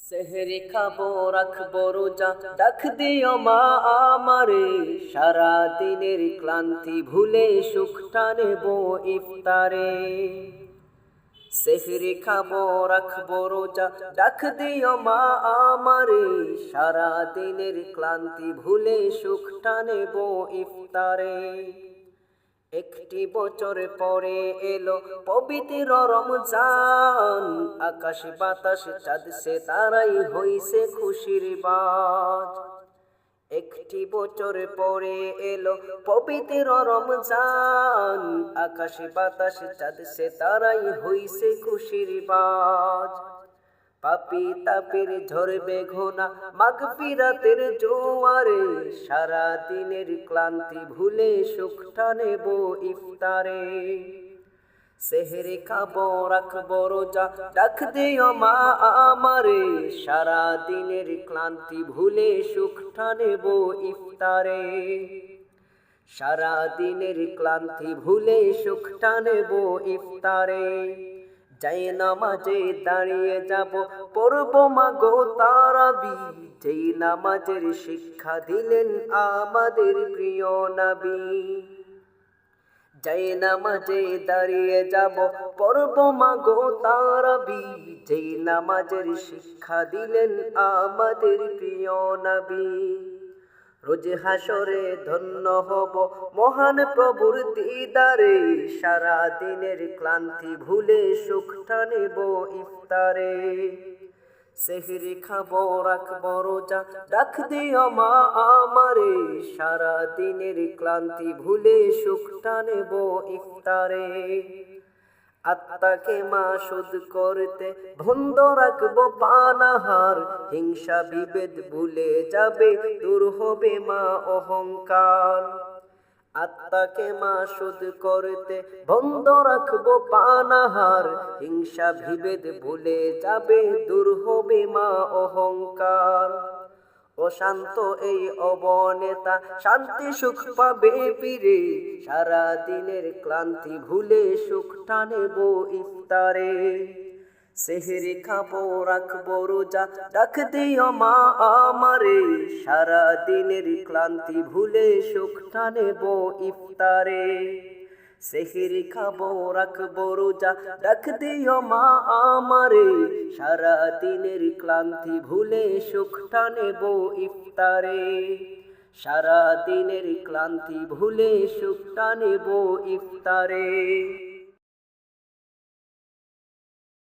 সেহরি খাবো রাখবো রোজা, ডাক দিও মা আমারে, সারা দিনের ক্লান্তি ভুলে সুখটা নেব ইফতারে। সেহরি খাবো রাখবো রোজা, ডাক দিও মা আমারে, সারা দিনের ক্লান্তি ভুলে সুখটা নেব ইফতারে। একটি বছর পরে এলো পবিত্র রমজান, আকাশ বাতাস চাঁদ সে তারাই হইছে খুশির বাজ। একটি বছর পরে এলো পবিত্র রমজান, আকাশ বাতাস চাঁদ সে তারাই হইছে খুশির বাজ। পাপী তাপের ঝরবে ঘোনা মাগফিরাতের জোয়ারে, সারা দিনের ক্লান্তি ভুলে সুখটা নেব ইফতারে। সেহরি খাবো রাখবো রোজা, ডাক দিও মা আমারে, সারা দিনের ক্লান্তি ভুলে সুখটা নেব ইফতারে। সারা দিনের ক্লান্তি ভুলে সুখটা নেব ইফতারে। যাই নামাজে দাঁড়িয়ে যাব পড়ব মাগো তারাবি, যেই নামাজের শিক্ষা দিলেন আমাদের প্রিয় নবী। যাই নামাজে দাঁড়িয়ে যাব পড়ব মাগো তারাবি, যেই নামাজের শিক্ষা দিলেন আমাদের প্রিয় নবী। রোজ হাসরে ধন্য হব মহান প্রভুর দিদারে, সারা দিনের ক্লান্তি ভুলে সুখটা নেব ইফতারে। সেহরি খাবো রাখবো রোজা, ডাক দিও মা আমারে, সারা দিনের ক্লান্তি ভুলে সুখটা নেব ইফতারে। আত্মাকে মাসুদ করতে বন্ধ রাখবো পানাহার, হিংসা বিভেদ ভুলে যাবে দূর হবে মা অহংকার। আত্মাকে মাসুদ করতে বন্ধ রাখবো পানাহার, হিংসা বিভেদ ভুলে যাবে দূর হবে মা অহংকার। অশান্ত এই অবনেতা শান্তি সুখ পাবে ফিরে, সারা দিনের ক্লান্তি ভুলে সুখটা নেব ইফতারে। সেহরি খাবো রাখবো রোজা, ডাক দিও মা আমারে, সারা দিনের ক্লান্তি ভুলে সুখটা নেব ইফতারে। সেহরি খাবো রাখবো রোজা, ডাক দিও মা আমারে, সারা দিনের ক্লান্তি ভুলে সুখটা নেব ইফতারে। সারা দিনের ক্লান্তি ভুলে সুখটা নেব ইফতারে।